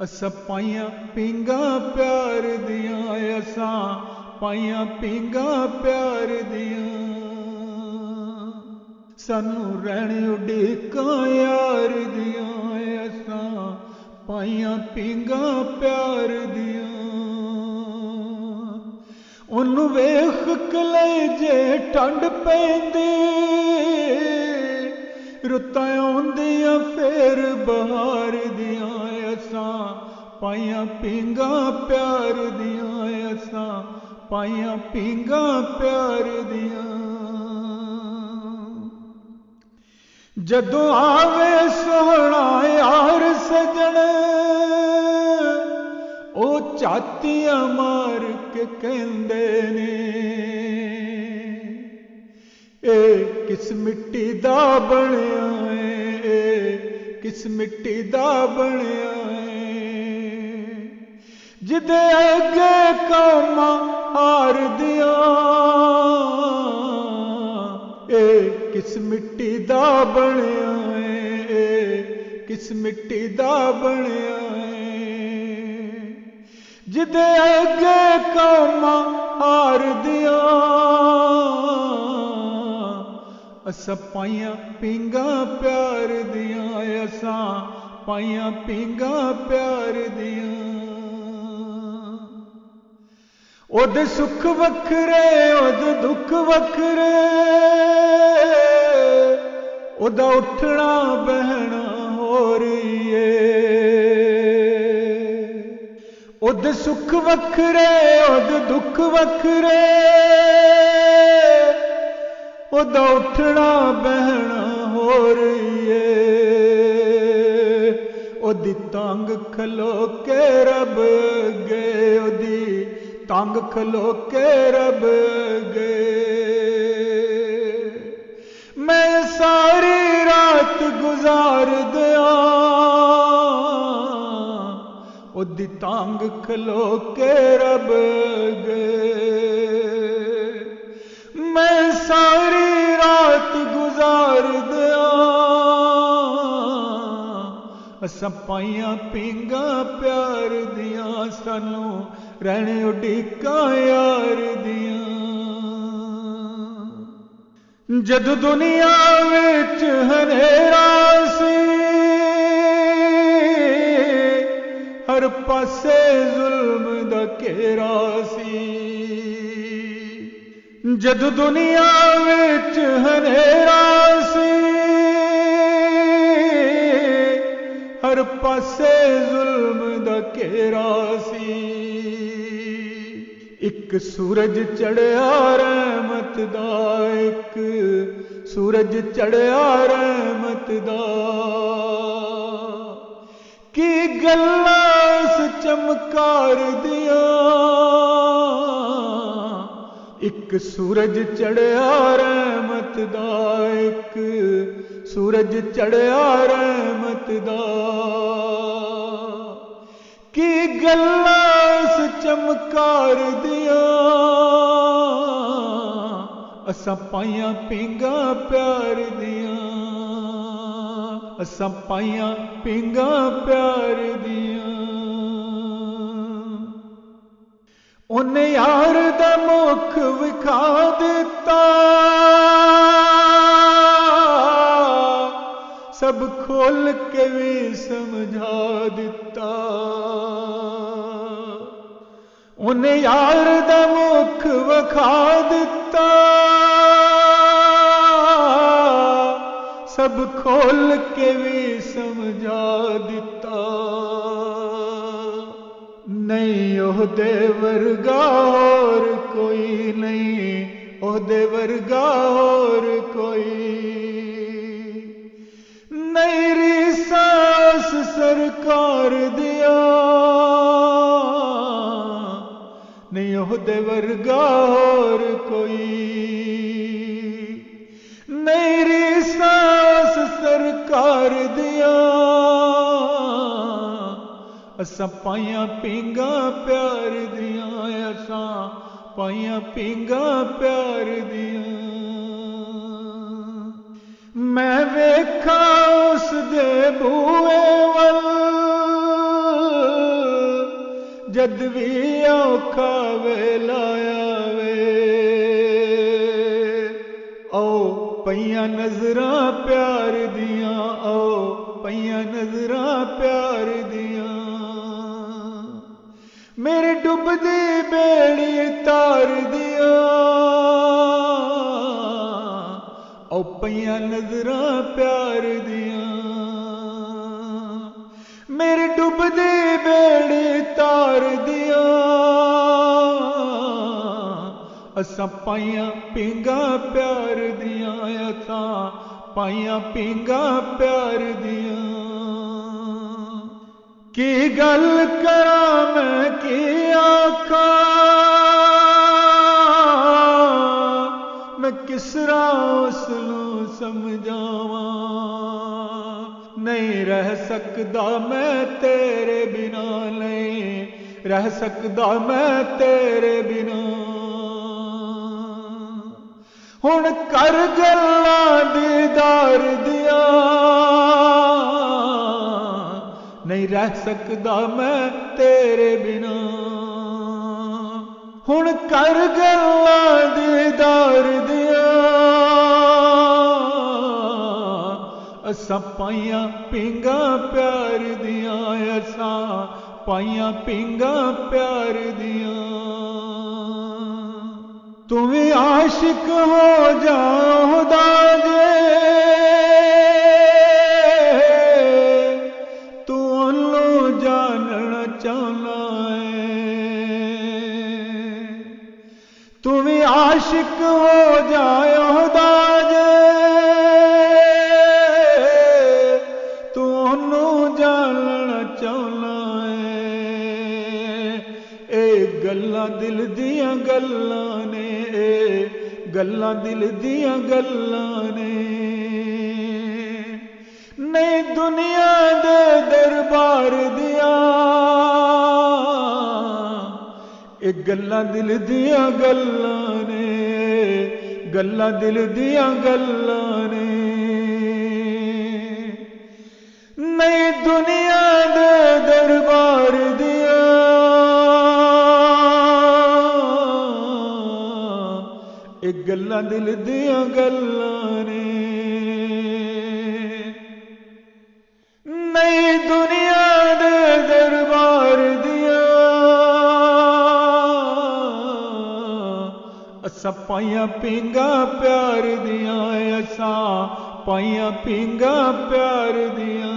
असा पाइया पींगा प्यार दिया, असा पाइया पींगा प्यार दिया, सानू रहने उड़ीका यार दिया, असा पाइया पींगा प्यार दिया। उन्नू वेख कलेजे ठंड पैंदी, रुतां आउंदियां फेर बहार दिया, असा पाइया पींगा प्यार दिया, असा पाइया पींगा प्यार दिया। जदों आवे सोहना यार सजन, ओ चातियां मार के कहंदे ने, ए किस मिट्टी दा बनिया है, किस मिट्टी दा बनिया है, जिदे अगे कौमां हार दिया, ए किस मिट्टी दा बनिया है, किस मिट्टी दा बनिया है, जिदे अगे कौमां हार दिया। असा पाइया पींगा प्यार दिया, असा पाइया पींगा प्यार दिया। ओदे सुख वखरे ओदे दुख वखरे, ओदा उठना बहना हो रही है। ओदे सुख वखरे ओदे दुख वखरे, ओदा उठना बहना हो रही है। ओदी तांग खलो के रब गए, ओदी तांग खलो के रब गए। मैं सारी रात गुजार दिया, ओदी तांग खलो के रब गए। मैं सारी रात गुजार दिया, असा पाइया पींगा प्यार दिया, सानू रहने उड़ीका यार दिया। जद दुनिया विच हनेरा सी, हर पासे जुल्म दा घेरा सी। जद दुनिया विच हनेरा सी, हर पासे जुल्म दा घेरा सी। एक सूरज चढ़िया रहमत दा, एक सूरज चढ़िया रहमत दा, की गल्लां उस चमकार दिया। एक सूरज चढ़िया रहमत दा, एक सूरज चढ़िया रहमत दा, की गल्लां उस चमकार दिया। असा पाइया पींगा प्यार दिया, असा पाइया पींगा प्यार दिया। उन्हें यार दा मुख विखा दिता, सब खोल के भी समझा दिता। उन्हें यार दा मुख विखा दिता, सब खोल के भी समझा दिता। नहीं ओहदे वर्गा और कोई नहीं, ओहदे वर्गा और कोई नहीं। रिसास सरकार दिया, नहीं ओहदे वर्गा और कोई नहीं। रिसास सरकार दिया, असा पाइया पींगा प्यार दिया, असा पाइया पींगा प्यार दिया। मैं वेखा उस दे बूए वल, जद भी औखा वेला आवे ओ पईयां नजरां प्यार दियां ओ पईयां नजरां प्यार दियां मेरे डुबदी बेड़ी तार दियां ओ पईयां नजरां प्यार दियां मेरे डुबदी बेड़ी तार दियां असां पाइयां पींगा प्यार दियां असां पाइयां पींगा प्यार दियां की गल करां मैं की आखां मैं किसरा उसनूं समझावां नहीं रह सकदा मैं तेरे बिना नहीं रह सकदा मैं तेरे बिना हुण कर गल्लां दीदार दियां नहीं रह सकदा मैं तेरे बिना हुण कर गल्लां दीदार दियां असां पाइयां पींगा प्यार दियां असां पाइयां पींगा प्यार दियां तू भी आशिक हो जाओदा जे तू ओनू जानना चाहना है तू भी आशिक हो जाओदा जे तू ओनू जानना चाहना है ए गल्लां दिल दियां गल्लां ने गल्लां दिल दियां गल्लां ने नहीं दुनिया दे दरबार दियां ए गल्लां दिल दियां गल्लां ने गल्लां दिल दियां गल्लां ने नहीं दुनिया दे दरबार दियां एक गल्लां दिल दियां गल्लां ने नहीं दुनिया दे दरबार दियां असां पाइयां पींगा प्यार दियां असां पाइयां पींगा प्यार दियां